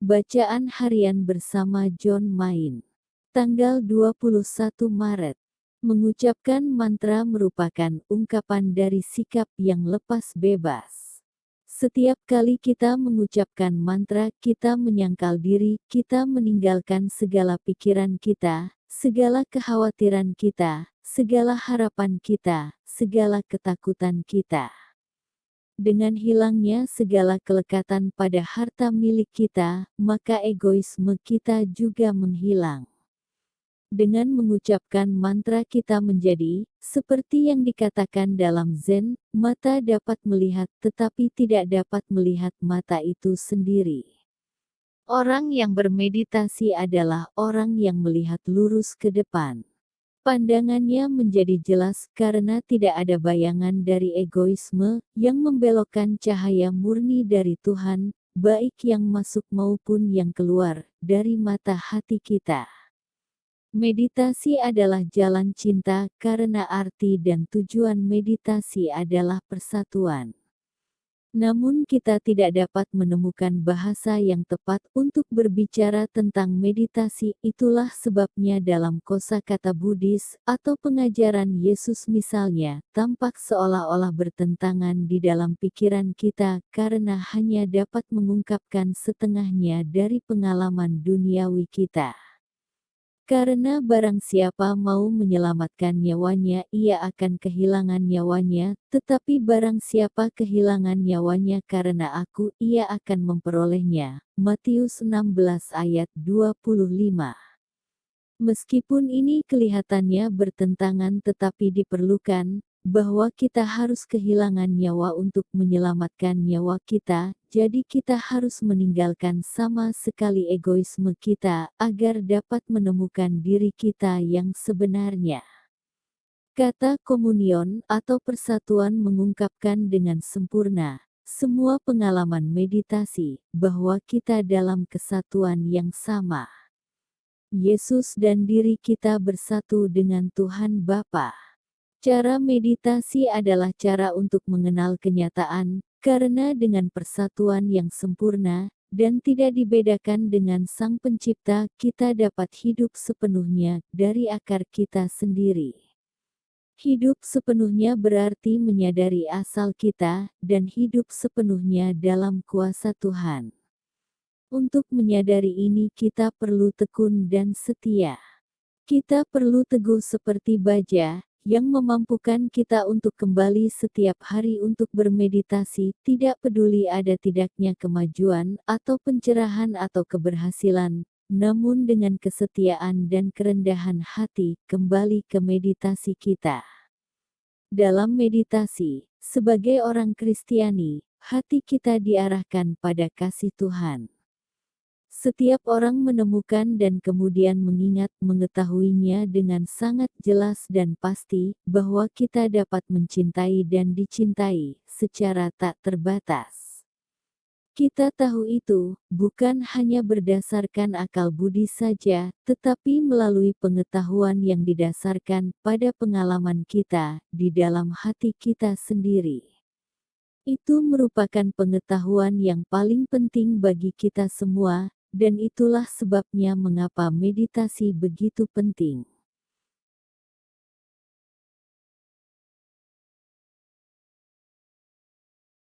Bacaan harian bersama John Main. Tanggal 21 Maret. Mengucapkan mantra merupakan ungkapan dari sikap yang lepas bebas. Setiap kali kita mengucapkan mantra, kita menyangkal diri, kita meninggalkan segala pikiran kita, segala kekhawatiran kita, segala harapan kita, segala ketakutan kita. Dengan hilangnya segala kelekatan pada harta milik kita, maka egoisme kita juga menghilang. Dengan mengucapkan mantra kita menjadi, seperti yang dikatakan dalam Zen, mata dapat melihat tetapi tidak dapat melihat mata itu sendiri. Orang yang bermeditasi adalah orang yang melihat lurus ke depan. Pandangannya menjadi jelas karena tidak ada bayangan dari egoisme yang membelokkan cahaya murni dari Tuhan, baik yang masuk maupun yang keluar dari mata hati kita. Meditasi adalah jalan cinta karena arti dan tujuan meditasi adalah persatuan. Namun kita tidak dapat menemukan bahasa yang tepat untuk berbicara tentang meditasi. Itulah sebabnya dalam kosakata Buddhis atau pengajaran Yesus misalnya, tampak seolah-olah bertentangan di dalam pikiran kita karena hanya dapat mengungkapkan setengahnya dari pengalaman duniawi kita. Karena barang siapa mau menyelamatkan nyawanya ia akan kehilangan nyawanya, tetapi barang siapa kehilangan nyawanya karena aku ia akan memperolehnya. Matius 16 ayat 25. Meskipun ini kelihatannya bertentangan tetapi diperlukan, bahwa kita harus kehilangan nyawa untuk menyelamatkan nyawa kita, jadi kita harus meninggalkan sama sekali egoisme kita, agar dapat menemukan diri kita yang sebenarnya. Kata komunion atau persatuan mengungkapkan dengan sempurna, semua pengalaman meditasi, bahwa kita dalam kesatuan yang sama. Yesus dan diri kita bersatu dengan Tuhan Bapa. Cara meditasi adalah cara untuk mengenal kenyataan, karena dengan persatuan yang sempurna, dan tidak dibedakan dengan Sang Pencipta, kita dapat hidup sepenuhnya dari akar kita sendiri. Hidup sepenuhnya berarti menyadari asal kita, dan hidup sepenuhnya dalam kuasa Tuhan. Untuk menyadari ini kita perlu tekun dan setia. Kita perlu teguh seperti baja, yang memampukan kita untuk kembali setiap hari untuk bermeditasi, tidak peduli ada tidaknya kemajuan, atau pencerahan atau keberhasilan, namun dengan kesetiaan dan kerendahan hati, kembali ke meditasi kita. Dalam meditasi, sebagai orang Kristiani, hati kita diarahkan pada kasih Tuhan. Setiap orang menemukan dan kemudian mengingat mengetahuinya dengan sangat jelas dan pasti, bahwa kita dapat mencintai dan dicintai, secara tak terbatas. Kita tahu itu, bukan hanya berdasarkan akal budi saja, tetapi melalui pengetahuan yang didasarkan pada pengalaman kita, di dalam hati kita sendiri. Itu merupakan pengetahuan yang paling penting bagi kita semua, dan itulah sebabnya mengapa meditasi begitu penting.